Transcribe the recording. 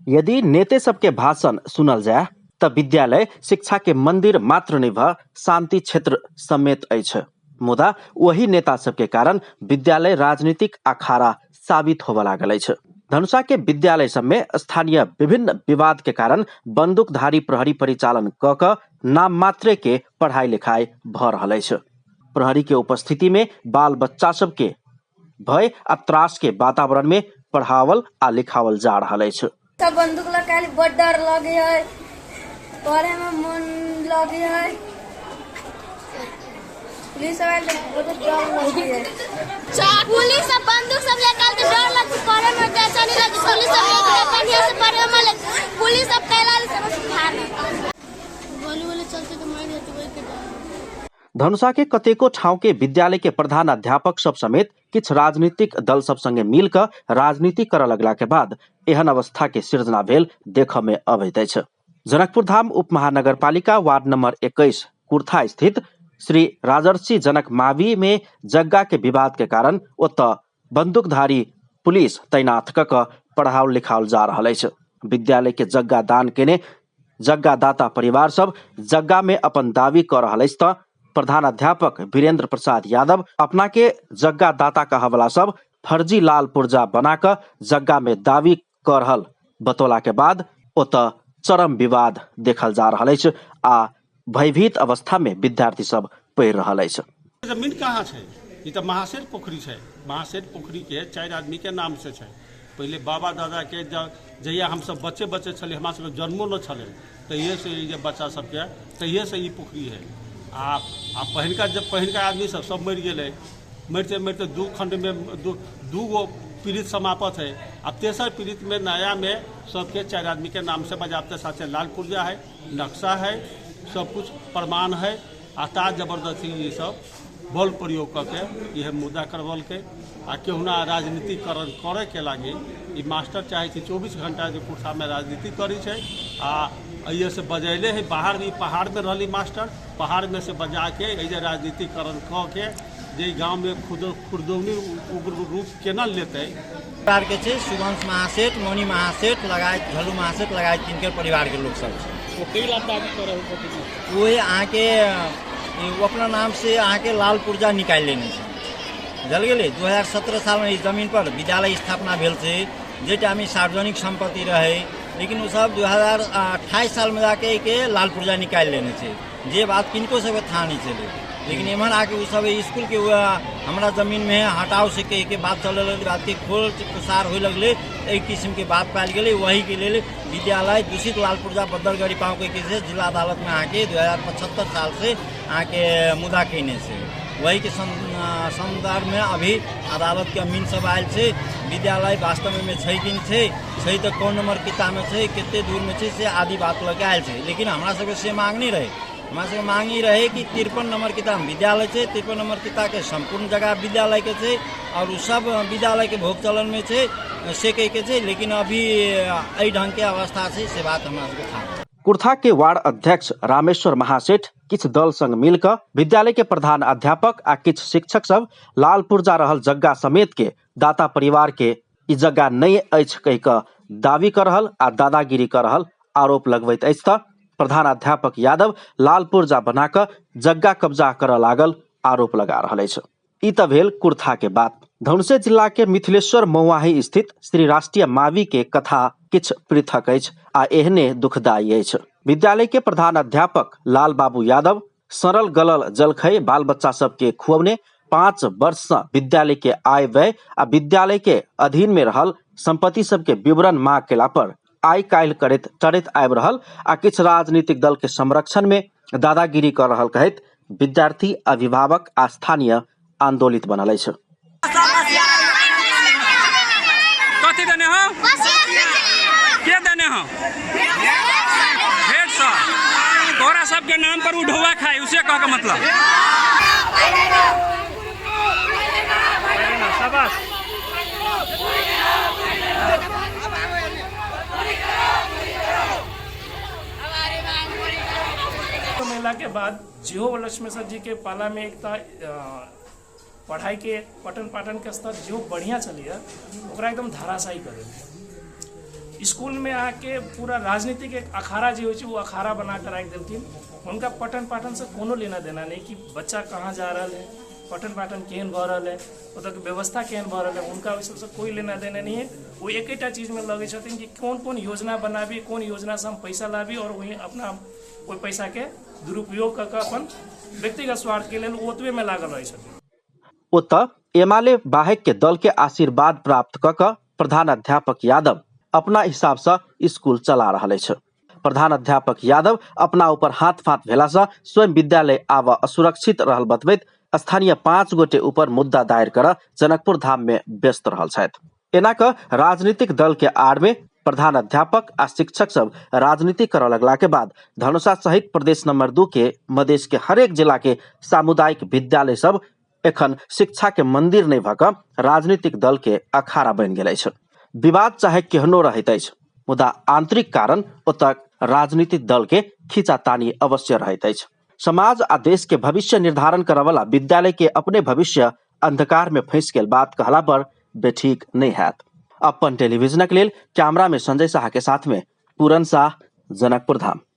यदि नेते सबके भाषण सुनल जाए त विद्यालय शिक्षा के मंदिर मात्र नहीं भ शांति क्षेत्र समेत अछि। मुदा वही नेता सबके कारण विद्यालय राजनीतिक अखाड़ा साबित होबे लागल अछि। धनुषा के विद्यालय सब में स्थानीय विभिन्न विवाद के कारण बंदूकधारी प्रहरी परिचालन क नाम मात्रे के पढ़ाई लिखाई भ रहल अछि। प्रहरी के उपस्थिति में बाल बच्चा सब के भय आ त्रास के वातावरण में पढ़ावल आ लिखावल जा रहल अछि। सब बंदूक लगाए बड़ डर लगे है, पढ़े में मन लगे है, पुलिस वाले बहुत डर लगे है। पुलिस सब बंदूक सब लेकर के डर लगती, पढ़े में कैसा नहीं लगती। पुलिस सब एक बढ़िया से पढ़े में पुलिस सब कैला सब सिखाने गोली गोली चलते तो मार देते वही के डर। धनुषा के कतेको ठाउँ के विद्यालय के प्रधान अध्यापक सब समेत किछ राजनीतिक दल सब संगे मिलकर राजनीति कर लगला के बाद एहन अवस्था के सृजना भेल देख में अबैत अछि। जनकपुर धाम उप महानगरपालिका वार्ड नंबर 21 कुर्था स्थित श्री राजर्षि जनक मावी में जग्गा के विवाद के कारण ओतऽ बंदूकधारी पुलिस तैनात क पढ़ाओल लिखाओल जा रहल अछि। विद्यालय के जग्गा दान केने जग्गा दाता परिवार सब जग्गा में अपन दावी कर रहल अछि त प्रधान अध्यापक वीरेंद्र प्रसाद यादव अपना के जग्गा दाता कहवला सब फर्जी लाल पुर्जा बनाकर जग्गा में दावी कर रहल बतौला के बाद ओतऽ चरम विवाद देखल जा रहल अछि आ भयभीत अवस्था में विद्यार्थी सब पढ़ि रहल अछि। जमीन कहाँ छै? ई त महासेठ पोखरी छै। महासेठ पोखरी के 4 आदमी के नाम से छै। पहले बाबा दादा के जहिया हम सब बच्चे छले, हमरा सब जन्मो न छले, तहिए से ये बच्चा सबके तहिए से ई पोखरी है। आ पहिनका आदमी सब मरि गेलै। मरते दू खंड में दू गो पीड़ित समाप्त है। अब तेसर पीड़ित में नया में सबके 4 आदमी के नाम से बजाबते साथे लाल पुर्जा है, नक्शा है, सब कुछ प्रमाण है। आता जबरदस्ती ये सब बल प्रयोग करके यह मुद्दा करवल के आ केहुना राजनीतिकरण करे के लागे ई मास्टर चाहे 24 घंटा जो कुर्सा में राजनीति करी छै। आ ये से बजैले है बाहर भी, पहाड़ में रहली मास्टर, पहाड़ में से बजा के ये राजनीतिकरण क के जे गांव में खुरदौनी उग्र रूप केना लेते परिवार के छे। सुवंश महासेठ, मौनी महासेठ लगायत झलू महासेठ लगायत तिनकर परिवार के लोग सब वो कई लाख दावी करे हो। वो अहाँ के वो अपना नाम से अहाँ के लाल पुर्जा निकाल लेने छै। जल गेले 2017 साल में इस जमीन पर विद्यालय स्थापना भेल छै, जे टाइम सार्वजनिक संपत्ति रहे, लेकिन वो सब 2028 साल में जाके के लाल पुर्जा निकाल लेने छै। जे बात किनको सब था नहीं चले, लेकिन एमन आके वो सब स्कूल के हमारा जमीन में हटाओ से के बात चल रही, बात के खोल प्रसार हो लगले, एक किस्म के बात पाल गए। वही के लिए विद्यालय दूषित लाल पुर्जा बदल गरी पाँव के केस जिला अदालत में आके 2075 साल से आके मुद्दा कहने से वही के संदर्भ में अभी अदालत के अमीन सब आयल से विद्यालय वास्तव में छै कि नहीं छै तो कौन नंबर किताब में छै, कितने दूर में छै से आदि बात लगे आयल से। लेकिन हमारा सबके से मांग नहीं रहे, हमारा सबके मांग ही रहे कि 53 नंबर किताब विद्यालय छै, 53 नंबर किताब के संपूर्ण जगह विद्यालय के छै और सब विद्यालय के भोग चलन में छै से कह के छै। लेकिन अभी एहि ढंग के अवस्था छै से बात हमारा सबके था। कुर्था के वार्ड अध्यक्ष रामेश्वर महासेठ किछ दल संग मिलकर विद्यालय के प्रधान अध्यापक आ किछ शिक्षक सब लाल पुर्जा रहल जग्गा समेत के दाता परिवार के ई जग्गा नहीं अछि कह के दावी कर रहल आ दादागिरी कर रहल आरोप लगबैत अछि त प्रधान अध्यापक यादव लाल पुर्जा बनाकर जग्गा कब्जा कर लागल आरोप लगा रहल अछि। ई त भेल कुर्था के बात। धनुषे जिला के मिथिलेश्वर महुआही स्थित श्री राष्ट्रीय मावी के कथा किछ पृथक अछि आ एहने दुखदायी अछि। विद्यालय के प्रधान अध्यापक लाल बाबू यादव सरल गलल जलखै बाल बच्चा सबके खुअबने 5 वर्ष से विद्यालय के आय व्यय आ विद्यालय के अधीन में रहल संपत्ति सबके विवरण मांग केला पर आय काल्हि करैत टरैत आबि रहल आ किछ राजनीतिक दल के संरक्षण में दादागिरी कर रहल कहैत विद्यार्थी, अभिभावक आ स्थानीय आंदोलित बनल अछि। कथी देने हो? के देने हो? 150 तोरा सबके नाम पर उठवा खाए उसे कह के मतलब शाबाश। महिला के बाद जिहो लक्ष्मेश्वर जी के पाला में एक पढ़ाई के पठन पाठन के स्तर जो बढ़िया चली है ओकरा एकदम धराशायी कर स्कूल में आके पूरा राजनीतिक एक अखाड़ा जो हो अखाड़ा बना कर रख दिलखिन। उनका पठन पाठन से कोनो लेना देना नहीं कि बच्चा कहाँ जा रहा है, पठन पाठन केहन भ रहा है, ओतऽ के व्यवस्था केहन भ रहा है, उनका ओहि सबसे कोई लेना देना नहीं है। वो एकेटा चीज में लगे छथिन कि कौन कौन योजना बनाबी, कौन योजना से हम पैसा लाबी और वही अपना ओहि पैसा के दुरुपयोग कऽ के अपन व्यक्तिगत स्वार्थ के लिए ओतबे में लागल रहे छथिन। ओतऽ एमाले बाहेक के दल के आशीर्वाद प्राप्त कऽ कऽ प्रधानाध्यापक यादव अपना हिसाब से स्कूल चला रहल अछि। प्रधानाध्यापक यादव अपना ऊपर हाथ फात भेला से स्वयं विद्यालय आब असुरक्षित रहल बतबैत स्थानीय 5 गोटे ऊपर मुद्दा दायर कर जनकपुर धाम में व्यस्त रहल छथि। एना कऽ राजनीतिक दल के आड़ में प्रधानाध्यापक आ शिक्षक सब राजनीति करऽ लगला के बाद धनुषा सहित प्रदेश नंबर 2 के मधेश के हरेक जिला के सामुदायिक विद्यालय सब एखन शिक्षा के मंदिर नहीं भऽ कऽ राजनीतिक दल के अखाड़ा बनि गेल अछि। विवाद चाहे केहनो रहैत अछि, मुदा आंतरिक कारण ओतऽ राजनीतिक दल के खींचातानी अवश्य रहैत अछि। समाज आ देश के भविष्य निर्धारण करऽ वाला विद्यालय के अपने भविष्य अंधकार में फंसि गेल बात कहला पर बेठीक नहीं हैत। अपन टेलीविजनक लेल कैमरा में संजय शाह के साथ में पूरन शाह, जनकपुर धाम।